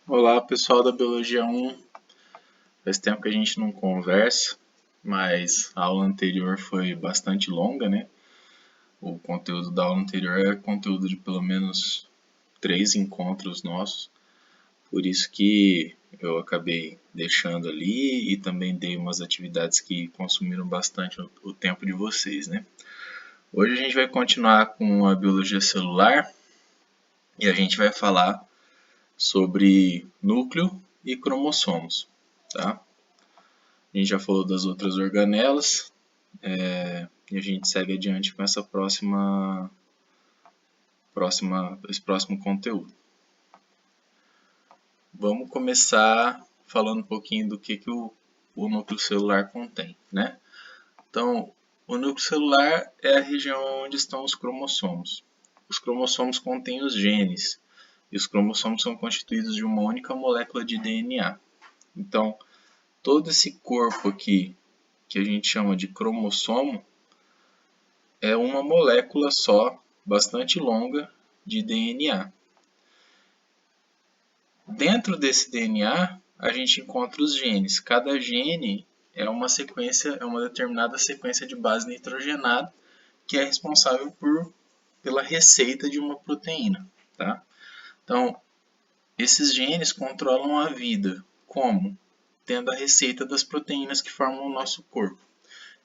Olá, pessoal da Biologia 1. Faz tempo que a gente não conversa, mas a aula anterior foi bastante longa, né? O conteúdo da aula anterior é conteúdo de pelo menos 3 encontros nossos, por isso que eu acabei deixando ali e também dei umas atividades que consumiram bastante o tempo de vocês, né? Hoje a gente vai continuar com a biologia celular e a gente vai falar sobre núcleo e cromossomos, tá? A gente já falou das outras organelas e a gente segue adiante com esse próximo conteúdo. Vamos começar falando um pouquinho do que o núcleo celular contém, né? Então, o núcleo celular é a região onde estão os cromossomos. Os cromossomos contêm os genes e os cromossomos são constituídos de uma única molécula de DNA. Então, todo esse corpo aqui, que a gente chama de cromossomo, é uma molécula só, bastante longa, de DNA. Dentro desse DNA, a gente encontra os genes. Cada gene é uma determinada sequência de base nitrogenada que é responsável pela receita de uma proteína, tá? Então, esses genes controlam a vida. Como? Tendo a receita das proteínas que formam o nosso corpo.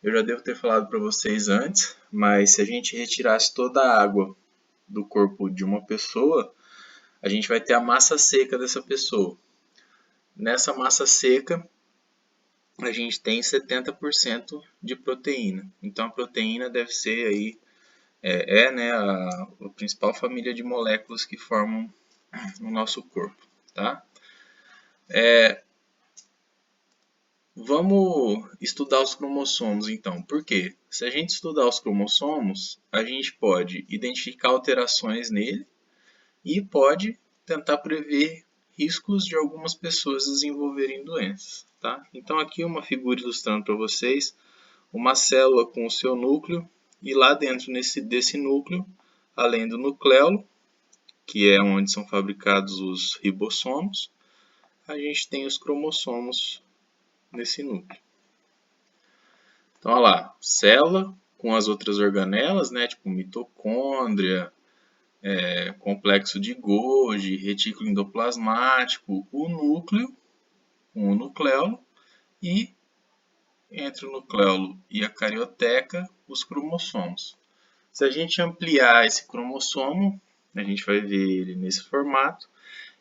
Eu já devo ter falado para vocês antes, mas se a gente retirasse toda a água do corpo de uma pessoa, a gente vai ter a massa seca dessa pessoa. Nessa massa seca, a gente tem 70% de proteína. Então a proteína deve ser aí, né, a principal família de moléculas que formam o nosso corpo, tá? Vamos estudar os cromossomos então. Por quê? Se a gente estudar os cromossomos, a gente pode identificar alterações nele e pode tentar prever riscos de algumas pessoas desenvolverem doenças, tá? Então aqui uma figura ilustrando para vocês uma célula com o seu núcleo e lá dentro desse núcleo, além do nucleolo, que é onde são fabricados os ribossomos, a gente tem os cromossomos nesse núcleo. Então, olha lá, célula com as outras organelas, né, tipo mitocôndria, complexo de Golgi, retículo endoplasmático, o núcleo, com o nucleolo, e entre o nucleolo e a carioteca, os cromossomos. Se a gente ampliar esse cromossomo, a gente vai ver ele nesse formato,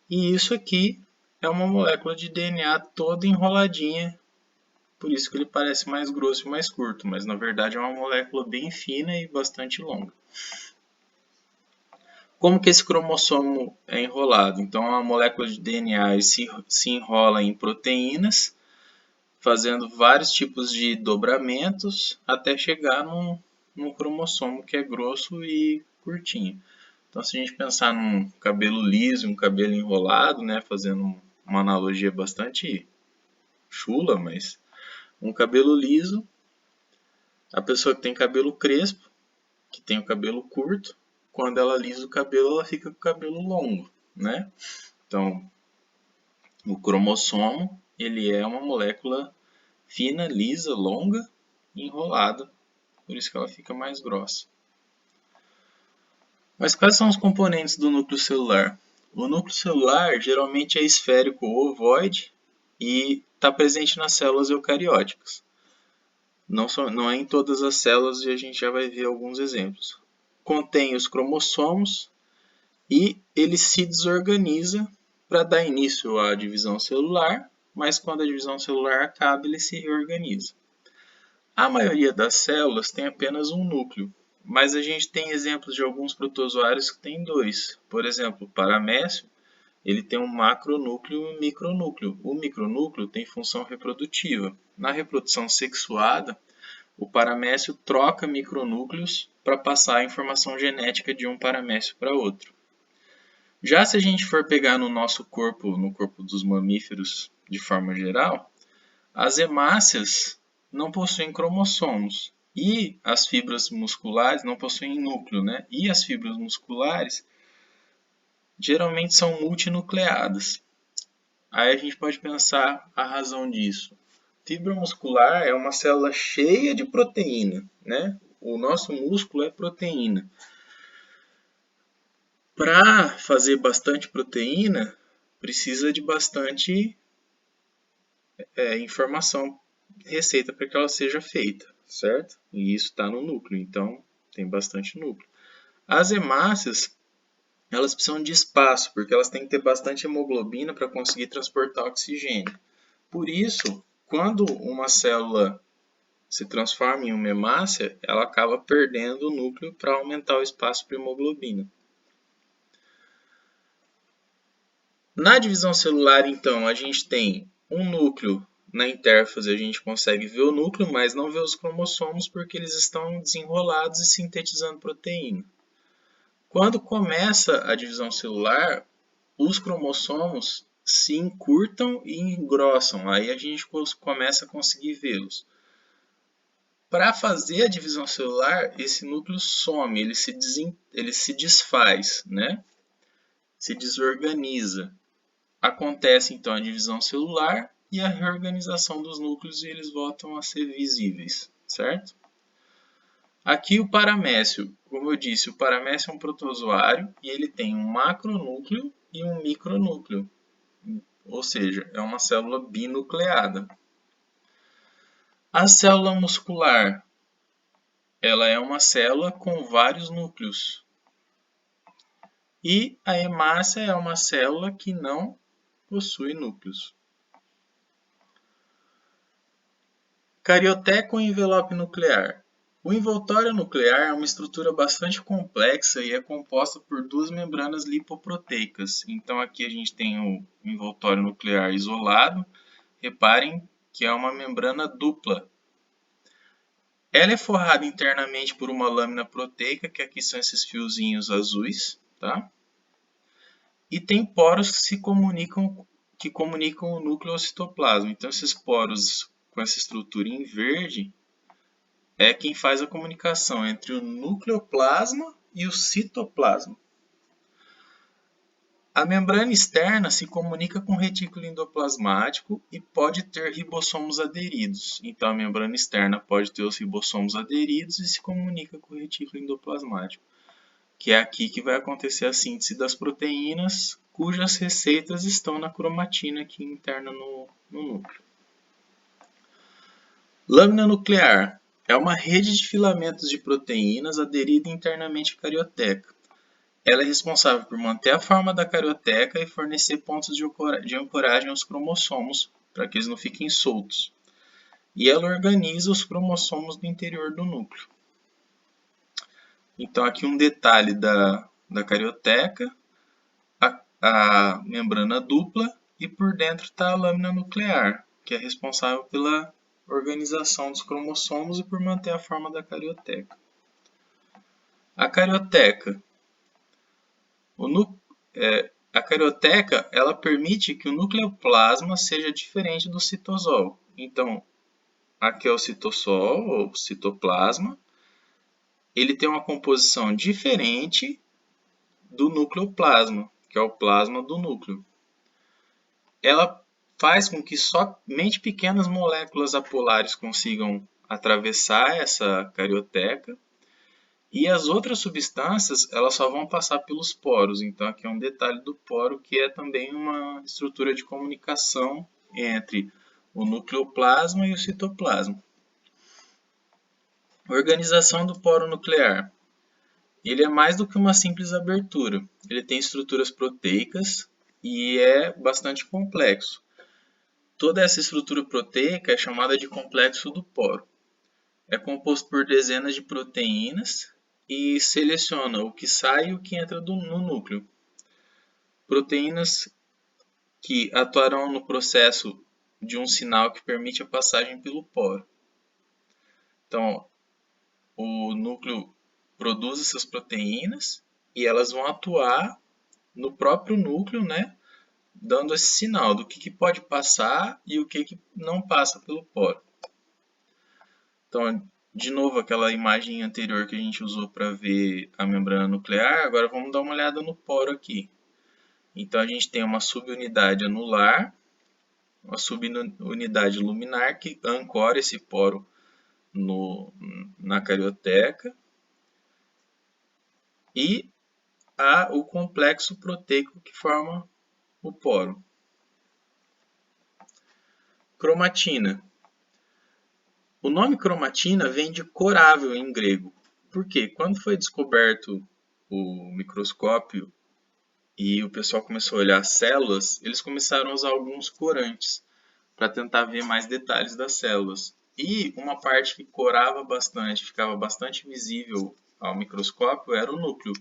e isso aqui é uma molécula de DNA toda enroladinha, por isso que ele parece mais grosso e mais curto, mas na verdade é uma molécula bem fina e bastante longa. Como que esse cromossomo é enrolado? Então, a molécula de DNA se enrola em proteínas, fazendo vários tipos de dobramentos até chegar num cromossomo que é grosso e curtinho. Então, se a gente pensar num cabelo liso, um cabelo enrolado, né, fazendo uma analogia bastante chula, mas um cabelo liso, a pessoa que tem cabelo crespo, que tem o cabelo curto, quando ela alisa o cabelo, ela fica com o cabelo longo, né? Então, o cromossomo, ele é uma molécula fina, lisa, longa e enrolada, por isso que ela fica mais grossa. Mas quais são os componentes do núcleo celular? O núcleo celular geralmente é esférico ou ovoide e está presente nas células eucarióticas. Não é em todas as células e a gente já vai ver alguns exemplos. Contém os cromossomos e ele se desorganiza para dar início à divisão celular, mas quando a divisão celular acaba, ele se reorganiza. A maioria das células tem apenas um núcleo, mas a gente tem exemplos de alguns protozoários que têm dois. Por exemplo, o paramécio, ele tem um macronúcleo e um micronúcleo. O micronúcleo tem função reprodutiva. Na reprodução sexuada, o paramécio troca micronúcleos para passar a informação genética de um paramécio para outro. Já se a gente for pegar no nosso corpo, no corpo dos mamíferos de forma geral, as hemácias não possuem cromossomos e as fibras musculares não possuem núcleo, né? E as fibras musculares geralmente são multinucleadas. Aí a gente pode pensar a razão disso. Fibra muscular é uma célula cheia de proteína, né? O nosso músculo é proteína. Para fazer bastante proteína, precisa de bastante informação, receita para que ela seja feita, certo? E isso está no núcleo, então tem bastante núcleo. As hemácias, elas precisam de espaço, porque elas têm que ter bastante hemoglobina para conseguir transportar oxigênio. Por isso, quando uma célula se transforma em uma hemácia, ela acaba perdendo o núcleo para aumentar o espaço para hemoglobina. Na divisão celular, então, a gente tem um núcleo. Na intérfase a gente consegue ver o núcleo, mas não vê os cromossomos porque eles estão desenrolados e sintetizando proteína. Quando começa a divisão celular, os cromossomos se encurtam e engrossam, aí a gente começa a conseguir vê-los. Para fazer a divisão celular, esse núcleo some, ele se desfaz, né? Se desorganiza. Acontece então a divisão celular e a reorganização dos núcleos e eles voltam a ser visíveis, certo? Aqui o paramécio, como eu disse, o paramécio é um protozoário e ele tem um macronúcleo e um micronúcleo, ou seja, é uma célula binucleada. A célula muscular, ela é uma célula com vários núcleos. E a hemácia é uma célula que não possui núcleos. Carioteca ou envelope nuclear? O envoltório nuclear é uma estrutura bastante complexa e é composta por duas membranas lipoproteicas. Então aqui a gente tem o envoltório nuclear isolado. Reparem que é uma membrana dupla. Ela é forrada internamente por uma lâmina proteica, que aqui são esses fiozinhos azuis, tá? E tem poros que comunicam o núcleo ao citoplasma. Então esses poros com essa estrutura em verde é quem faz a comunicação entre o nucleoplasma e o citoplasma. A membrana externa se comunica com o retículo endoplasmático e pode ter ribossomos aderidos. Então, a membrana externa pode ter os ribossomos aderidos e se comunica com o retículo endoplasmático, que é aqui que vai acontecer a síntese das proteínas, cujas receitas estão na cromatina aqui interna no núcleo. Lâmina nuclear é uma rede de filamentos de proteínas aderida internamente à carioteca. Ela é responsável por manter a forma da carioteca e fornecer pontos de ancoragem aos cromossomos, para que eles não fiquem soltos. E ela organiza os cromossomos do interior do núcleo. Então, aqui um detalhe da carioteca, a membrana dupla, e por dentro está a lâmina nuclear, que é responsável pela organização dos cromossomos e por manter a forma da carioteca. A carioteca. A carioteca ela permite que o nucleoplasma seja diferente do citosol. Então, aqui é o citosol, ou citoplasma. Ele tem uma composição diferente do nucleoplasma, que é o plasma do núcleo. Ela faz com que somente pequenas moléculas apolares consigam atravessar essa carioteca e as outras substâncias elas só vão passar pelos poros. Então aqui é um detalhe do poro que é também uma estrutura de comunicação entre o nucleoplasma e o citoplasma. Organização do poro nuclear. Ele é mais do que uma simples abertura. Ele tem estruturas proteicas e é bastante complexo. Toda essa estrutura proteica é chamada de complexo do poro. É composto por dezenas de proteínas e seleciona o que sai e o que entra no núcleo. Proteínas que atuarão no processo de um sinal que permite a passagem pelo poro. Então, o núcleo produz essas proteínas e elas vão atuar no próprio núcleo, né? Dando esse sinal do que pode passar e o que não passa pelo poro. Então, de novo, aquela imagem anterior que a gente usou para ver a membrana nuclear, agora vamos dar uma olhada no poro aqui. Então, a gente tem uma subunidade anular, uma subunidade luminar que ancora esse poro na carioteca, e há o complexo proteico que forma o poro. Cromatina. O nome cromatina vem de corável em grego. Por quê? Quando foi descoberto o microscópio e o pessoal começou a olhar as células, eles começaram a usar alguns corantes para tentar ver mais detalhes das células. E uma parte que corava bastante, ficava bastante visível ao microscópio, era o núcleo.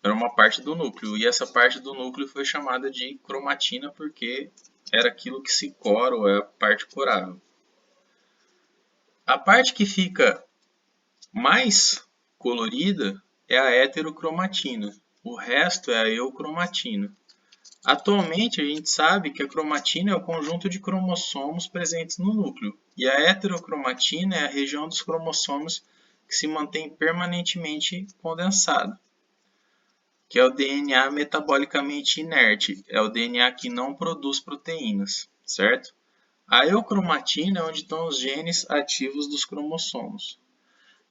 Era uma parte do núcleo, e essa parte do núcleo foi chamada de cromatina porque era aquilo que se cora, ou é a parte corável. A parte que fica mais colorida é a heterocromatina, o resto é a eucromatina. Atualmente a gente sabe que a cromatina é o conjunto de cromossomos presentes no núcleo, e a heterocromatina é a região dos cromossomos que se mantém permanentemente condensada, que é o DNA metabolicamente inerte, é o DNA que não produz proteínas, certo? A eucromatina é onde estão os genes ativos dos cromossomos.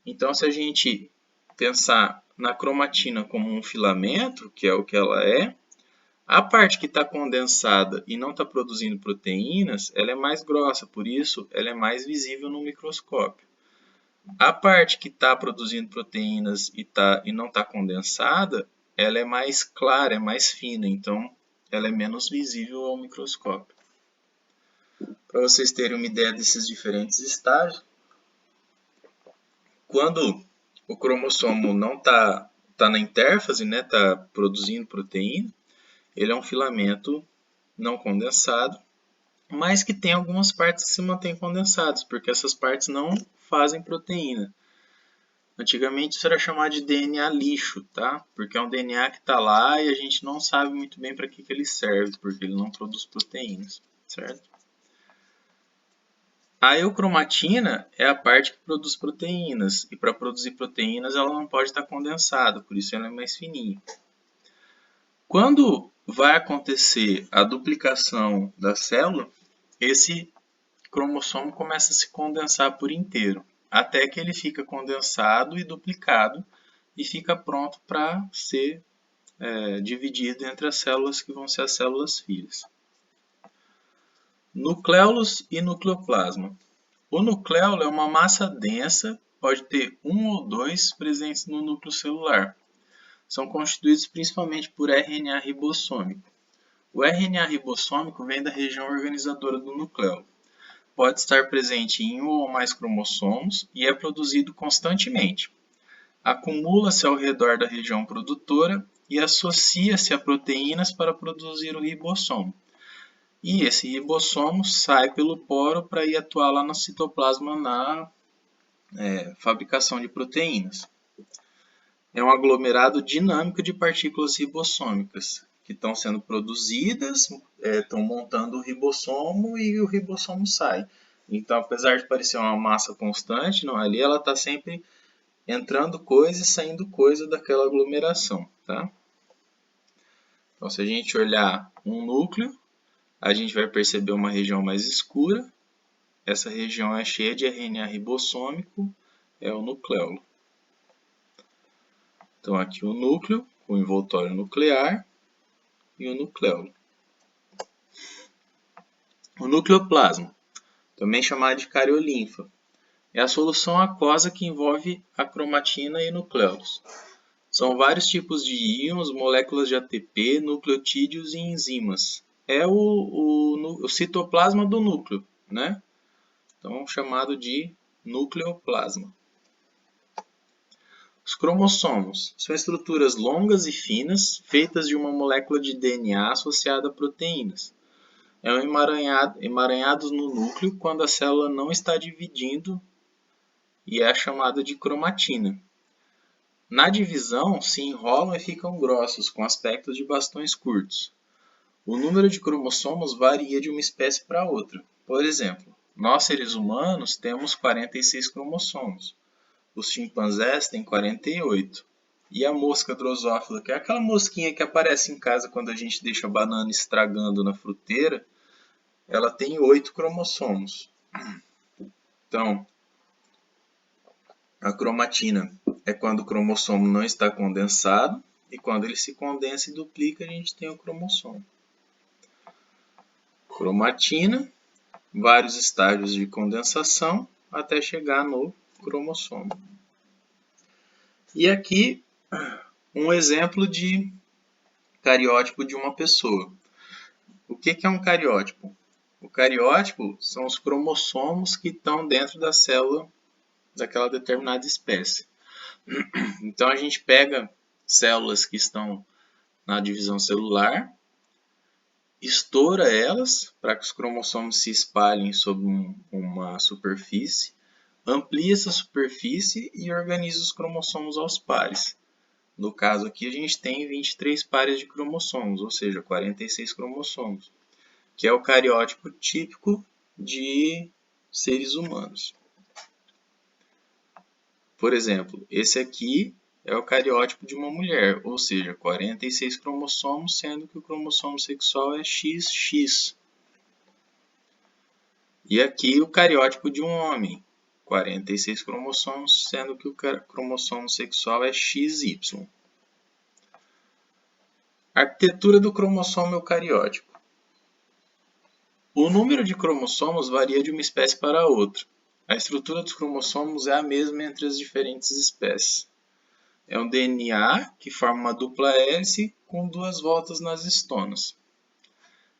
Então, se a gente pensar na cromatina como um filamento, que é o que ela é, a parte que está condensada e não está produzindo proteínas, ela é mais grossa, por isso ela é mais visível no microscópio. A parte que está produzindo proteínas e não está condensada, ela é mais clara, é mais fina, então ela é menos visível ao microscópio. Para vocês terem uma ideia desses diferentes estágios, quando o cromossomo não está na intérfase, né, está produzindo proteína, ele é um filamento não condensado, mas que tem algumas partes que se mantêm condensadas, porque essas partes não fazem proteína. Antigamente isso era chamado de DNA lixo, tá? Porque é um DNA que está lá e a gente não sabe muito bem para que ele serve, porque ele não produz proteínas, certo? A eucromatina é a parte que produz proteínas, e para produzir proteínas ela não pode estar condensada, por isso ela é mais fininha. Quando vai acontecer a duplicação da célula, esse cromossomo começa a se condensar por inteiro, até que ele fica condensado e duplicado e fica pronto para ser dividido entre as células que vão ser as células filhas. Nucleolos e nucleoplasma. O nucleolo é uma massa densa, pode ter um ou dois presentes no núcleo celular. São constituídos principalmente por RNA ribossômico. O RNA ribossômico vem da região organizadora do núcleo. Pode estar presente em um ou mais cromossomos e é produzido constantemente. Acumula-se ao redor da região produtora e associa-se a proteínas para produzir o ribossomo. E esse ribossomo sai pelo poro para ir atuar lá no citoplasma na fabricação de proteínas. É um aglomerado dinâmico de partículas ribossômicas que estão sendo produzidas, estão montando o ribossomo e o ribossomo sai. Então, apesar de parecer uma massa constante, não, ali ela está sempre entrando coisa e saindo coisa daquela aglomeração, tá? Então, se a gente olhar um núcleo, a gente vai perceber uma região mais escura. Essa região é cheia de RNA ribossômico, é o nucleolo. Então, aqui o núcleo, o envoltório nuclear e o nucleolo. O nucleoplasma, também chamado de cariolinfa, é a solução aquosa que envolve a cromatina e nucleolos. São vários tipos de íons, moléculas de ATP, nucleotídeos e enzimas. É o citoplasma do núcleo, né? Então, chamado de nucleoplasma. Os cromossomos são estruturas longas e finas, feitas de uma molécula de DNA associada a proteínas. É emaranhados no núcleo quando a célula não está dividindo e é chamada de cromatina. Na divisão, se enrolam e ficam grossos, com aspecto de bastões curtos. O número de cromossomos varia de uma espécie para outra. Por exemplo, nós seres humanos temos 46 cromossomos. Os chimpanzés têm 48. E a mosca drosófila, que é aquela mosquinha que aparece em casa quando a gente deixa a banana estragando na fruteira, ela tem 8 cromossomos. Então, a cromatina é quando o cromossomo não está condensado, e quando ele se condensa e duplica, a gente tem o cromossomo. Cromatina, vários estágios de condensação, até chegar no cromossomo. E aqui, um exemplo de cariótipo de uma pessoa. O que é um cariótipo? O cariótipo são os cromossomos que estão dentro da célula daquela determinada espécie. Então a gente pega células que estão na divisão celular, estoura elas para que os cromossomos se espalhem sobre uma superfície, amplia essa superfície e organiza os cromossomos aos pares. No caso aqui a gente tem 23 pares de cromossomos, ou seja, 46 cromossomos, que é o cariótipo típico de seres humanos. Por exemplo, esse aqui é o cariótipo de uma mulher, ou seja, 46 cromossomos, sendo que o cromossomo sexual é XX. E aqui o cariótipo de um homem, 46 cromossomos, sendo que o cromossomo sexual é XY. Arquitetura do cromossomo eucariótico. O número de cromossomos varia de uma espécie para outra. A estrutura dos cromossomos é a mesma entre as diferentes espécies. É um DNA que forma uma dupla hélice com 2 voltas nas estonas.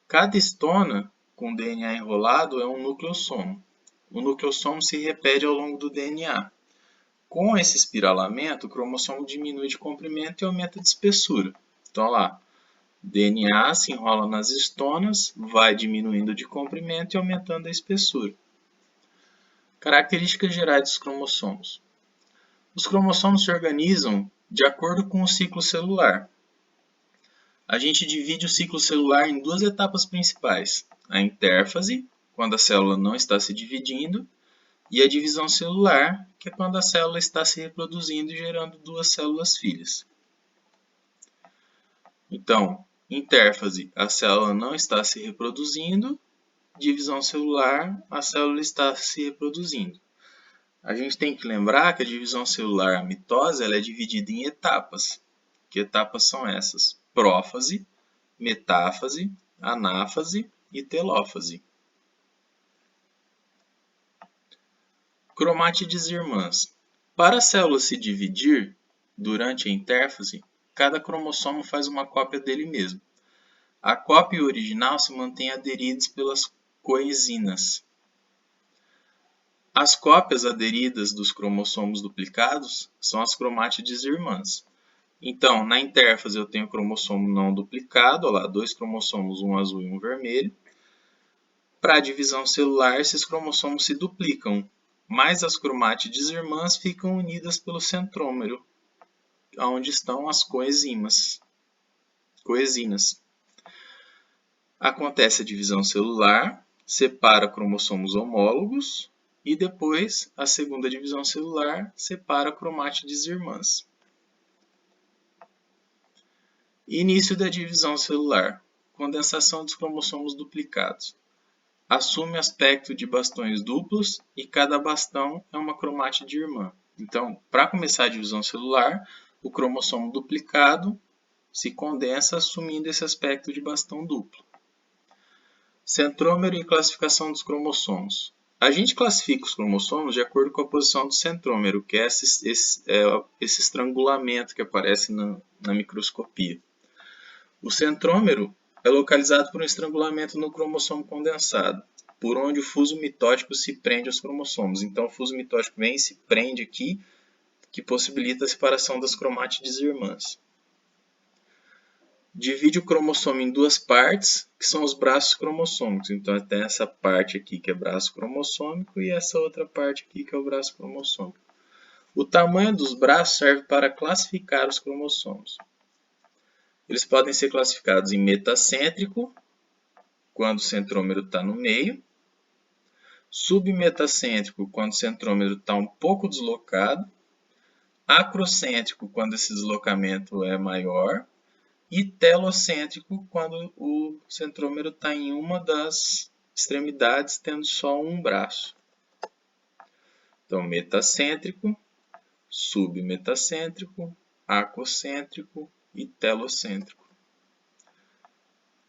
Cada estona com DNA enrolado é um nucleossomo. O nucleossomo se repete ao longo do DNA. Com esse espiralamento, o cromossomo diminui de comprimento e aumenta de espessura. Então, lá, DNA se enrola nas estonas, vai diminuindo de comprimento e aumentando a espessura. Características gerais dos cromossomos. Os cromossomos se organizam de acordo com o ciclo celular. A gente divide o ciclo celular em 2 etapas principais: a intérfase, quando a célula não está se dividindo, e a divisão celular, que é quando a célula está se reproduzindo e gerando 2 células filhas. Então, intérfase, a célula não está se reproduzindo; divisão celular, a célula está se reproduzindo. A gente tem que lembrar que a divisão celular, a mitose, ela é dividida em etapas. Que etapas são essas? Prófase, metáfase, anáfase e telófase. Cromátides irmãs. Para a célula se dividir durante a intérfase, cada cromossomo faz uma cópia dele mesmo. A cópia e o original se mantêm aderidos pelas coenzinas. As cópias aderidas dos cromossomos duplicados são as cromátides irmãs. Então, na intérfase eu tenho o cromossomo não duplicado, olha lá, 2 cromossomos, um azul e um vermelho. Para a divisão celular, esses cromossomos se duplicam, mas as cromátides irmãs ficam unidas pelo centrômero, onde estão as coenzinas. Acontece a divisão celular, separa cromossomos homólogos, e depois a segunda divisão celular separa cromátides irmãs. Início da divisão celular. Condensação dos cromossomos duplicados. Assume aspecto de bastões duplos e cada bastão é uma cromátide irmã. Então, para começar a divisão celular, o cromossomo duplicado se condensa assumindo esse aspecto de bastão duplo. Centrômero e classificação dos cromossomos. A gente classifica os cromossomos de acordo com a posição do centrômero, que é esse estrangulamento que aparece na microscopia. O centrômero é localizado por um estrangulamento no cromossomo condensado, por onde o fuso mitótico se prende aos cromossomos. Então, o fuso mitótico vem e se prende aqui, que possibilita a separação das cromátides irmãs. Divide o cromossomo em 2 partes, que são os braços cromossômicos. Então, tem essa parte aqui que é braço cromossômico e essa outra parte aqui que é o braço cromossômico. O tamanho dos braços serve para classificar os cromossomos. Eles podem ser classificados em metacêntrico, quando o centrômero está no meio, submetacêntrico, quando o centrômero está um pouco deslocado, acrocêntrico, quando esse deslocamento é maior, e telocêntrico, quando o centrômero está em uma das extremidades tendo só um braço. Então, metacêntrico, submetacêntrico, acocêntrico e telocêntrico.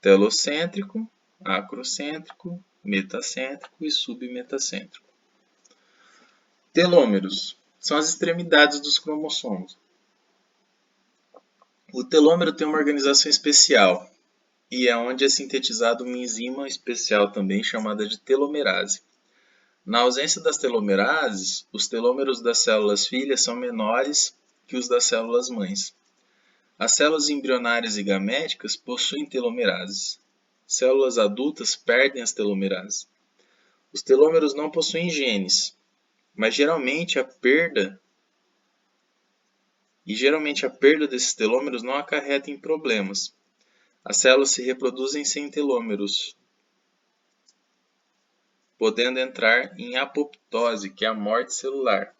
Telocêntrico, acrocêntrico, metacêntrico e submetacêntrico. Telômeros são as extremidades dos cromossomos. O telômero tem uma organização especial e é onde é sintetizada uma enzima especial também chamada de telomerase. Na ausência das telomerases, os telômeros das células filhas são menores que os das células mães. As células embrionárias e gaméticas possuem telomerases. Células adultas perdem as telomerases. Os telômeros não possuem genes, mas geralmente a perda desses telômeros não acarreta em problemas. As células se reproduzem sem telômeros, podendo entrar em apoptose, que é a morte celular.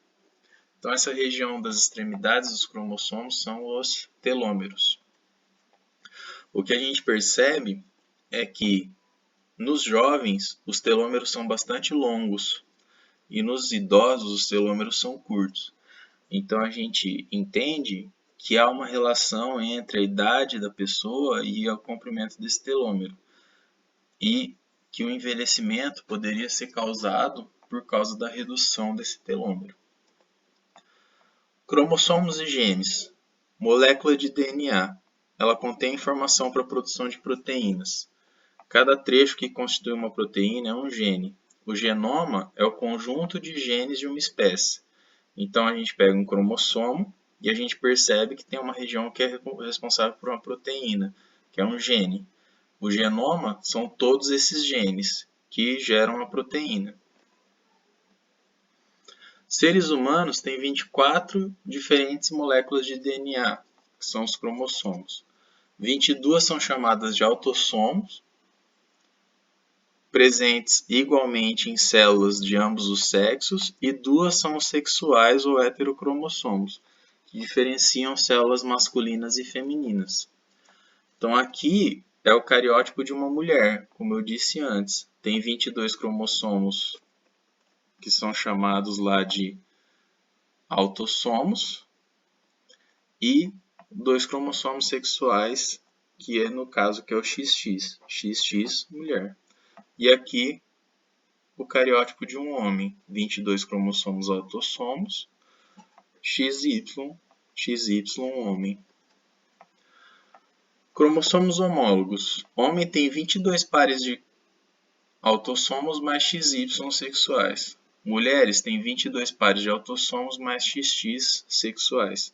Então, essa região das extremidades dos cromossomos são os telômeros. O que a gente percebe é que nos jovens os telômeros são bastante longos e nos idosos os telômeros são curtos. Então, a gente entende que há uma relação entre a idade da pessoa e o comprimento desse telômero, e que o envelhecimento poderia ser causado por causa da redução desse telômero. Cromossomos e genes. Molécula de DNA. Ela contém informação para a produção de proteínas. Cada trecho que constitui uma proteína é um gene. O genoma é o conjunto de genes de uma espécie. Então, a gente pega um cromossomo e a gente percebe que tem uma região que é responsável por uma proteína, que é um gene. O genoma são todos esses genes que geram a proteína. Seres humanos têm 24 diferentes moléculas de DNA, que são os cromossomos. 22 são chamadas de autossomos, presentes igualmente em células de ambos os sexos, e 2 são os sexuais ou heterocromossomos, que diferenciam células masculinas e femininas. Então aqui é o cariótipo de uma mulher, como eu disse antes. Tem 22 cromossomos, que são chamados lá de autossomos, e 2 cromossomos sexuais, que é no caso que é o XX, XX mulher. E aqui o cariótipo de um homem, 22 cromossomos autossomos, XY, XY homem. Cromossomos homólogos. Homem tem 22 pares de autossomos mais XY sexuais. Mulheres têm 22 pares de autossomos mais XX sexuais.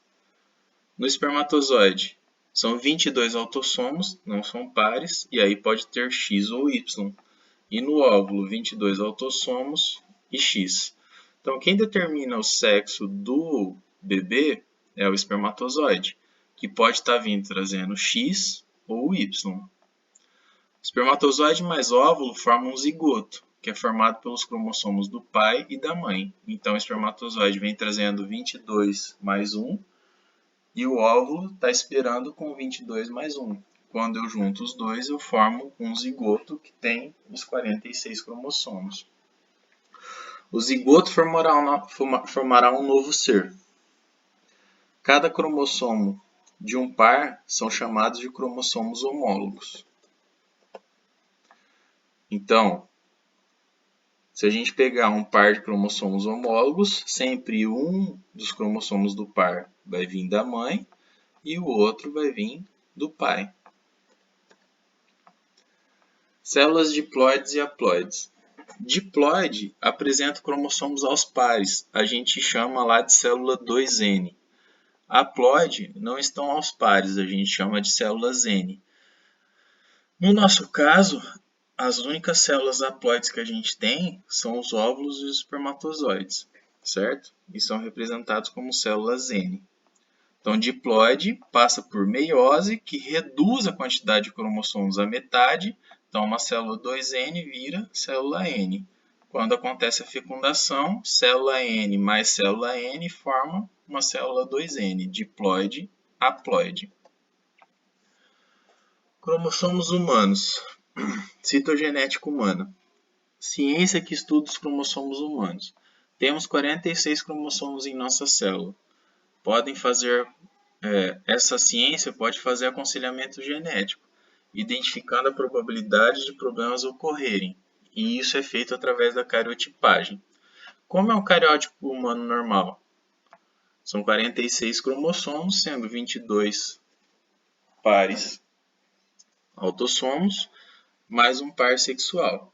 No espermatozoide, são 22 autossomos, não são pares, e aí pode ter X ou Y. E no óvulo, 22 autossomos e X. Então, quem determina o sexo do bebê é o espermatozoide, que pode estar vindo trazendo X ou Y. O espermatozoide mais óvulo formam um zigoto, que é formado pelos cromossomos do pai e da mãe. Então, o espermatozoide vem trazendo 22 mais 1, e o óvulo está esperando com 22 mais 1. Quando eu junto os dois, eu formo um zigoto que tem os 46 cromossomos. O zigoto formará um novo ser. Cada cromossomo de um par são chamados de cromossomos homólogos. Então, se a gente pegar um par de cromossomos homólogos, sempre um dos cromossomos do par vai vir da mãe e o outro vai vir do pai. Células diploides e haploides. Diploide apresenta cromossomos aos pares, a gente chama lá de célula 2N. Haploide não estão aos pares, a gente chama de células N. No nosso caso, as únicas células haploides que a gente tem são os óvulos e os espermatozoides, certo? E são representados como células N. Então, diploide passa por meiose, que reduz a quantidade de cromossomos à metade. Então, uma célula 2N vira célula N. Quando acontece a fecundação, célula N mais célula N forma uma célula 2N, diploide, haploide. Cromossomos humanos. Citogenética humana. ciência que estuda os cromossomos humanos. Temos 46 cromossomos em nossa célula. Podem fazer, essa ciência pode fazer aconselhamento genético, identificando a probabilidade de problemas ocorrerem, e isso é feito através da cariotipagem. Como é um cariótipo humano normal? São 46 cromossomos, sendo 22 pares autossomos, mais um par sexual.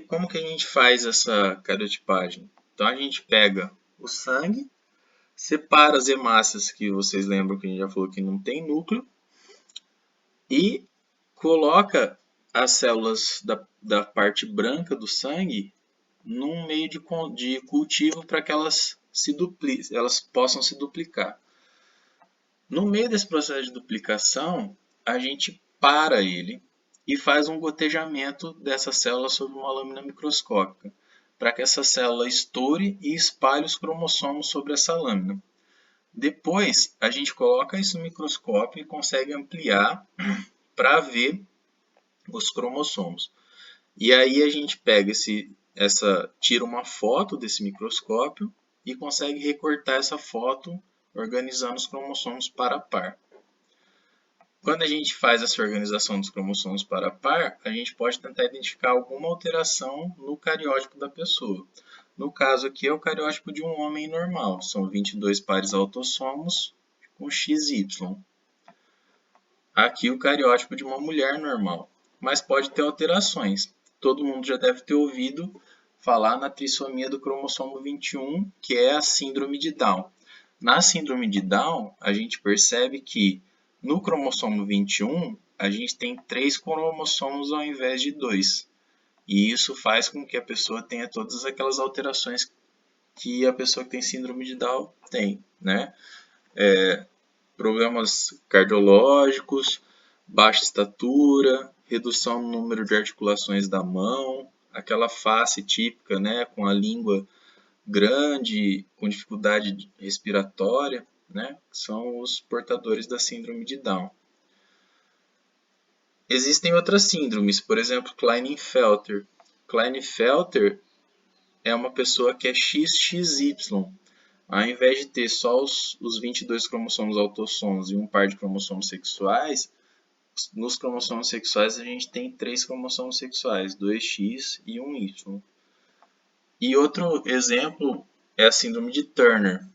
Como que a gente faz essa cariotipagem? Então a gente pega o sangue, separa as hemácias, que vocês lembram que a gente já falou que não tem núcleo, e coloca as células da parte branca do sangue num meio de cultivo para que elas possam se duplicar. No meio desse processo de duplicação, a gente para ele e faz um gotejamento dessa célula sobre uma lâmina microscópica, para que essa célula estoure e espalhe os cromossomos sobre essa lâmina. Depois, a gente coloca isso no microscópio e consegue ampliar para ver os cromossomos. E aí a gente pega tira uma foto desse microscópio e consegue recortar essa foto organizando os cromossomos par a par. Quando a gente faz essa organização dos cromossomos par a par, a gente pode tentar identificar alguma alteração no cariótipo da pessoa. No caso aqui é o cariótipo de um homem normal, são 22 pares autossomos com XY. Aqui o cariótipo de uma mulher normal, mas pode ter alterações. Todo mundo já deve ter ouvido falar na trissomia do cromossomo 21, que é a síndrome de Down. Na síndrome de Down, a gente percebe que no cromossomo 21, a gente tem 3 cromossomos ao invés de 2. E isso faz com que a pessoa tenha todas aquelas alterações que a pessoa que tem síndrome de Down tem, né? Problemas cardiológicos, baixa estatura, redução no número de articulações da mão, aquela face típica, né, com a língua grande, com dificuldade respiratória, né, são os portadores da síndrome de Down. Existem outras síndromes, por exemplo, Klinefelter. Klinefelter é uma pessoa que é XXY. Ao invés de ter só os 22 cromossomos autossomos e um par de cromossomos sexuais, nos cromossomos sexuais a gente tem 3 cromossomos sexuais, 2X e 1Y. E outro exemplo é a síndrome de Turner,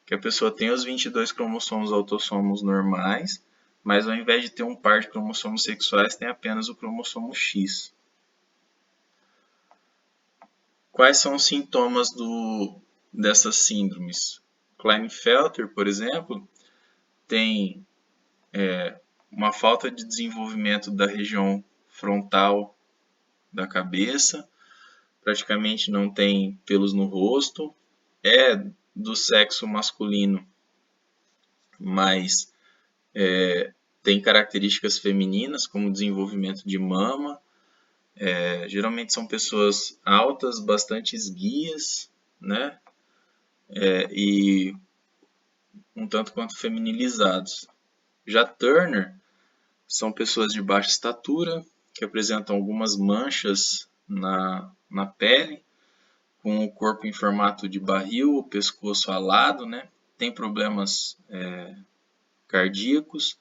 que a pessoa tem os 22 cromossomos autossomos normais, mas ao invés de ter um par de cromossomos sexuais, tem apenas o cromossomo X. Quais são os sintomas dessas síndromes? Klinefelter, por exemplo, tem uma falta de desenvolvimento da região frontal da cabeça, praticamente não tem pelos no rosto, é do sexo masculino, mas tem características femininas, como desenvolvimento de mama. Geralmente são pessoas altas, bastante esguias, né? E um tanto quanto feminilizados. Já Turner são pessoas de baixa estatura, que apresentam algumas manchas na pele, com o corpo em formato de barril, o pescoço alado, né? Tem problemas cardíacos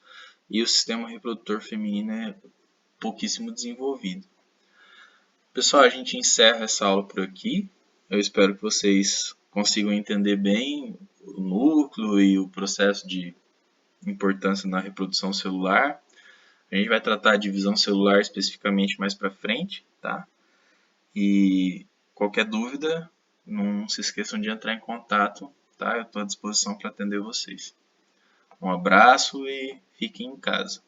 e o sistema reprodutor feminino é pouquíssimo desenvolvido. Pessoal, a gente encerra essa aula por aqui. Eu espero que vocês consigam entender bem o núcleo e o processo de importância na reprodução celular. A gente vai tratar a divisão celular especificamente mais para frente, tá? E qualquer dúvida, não se esqueçam de entrar em contato, tá? Eu estou à disposição para atender vocês. Um abraço e fiquem em casa.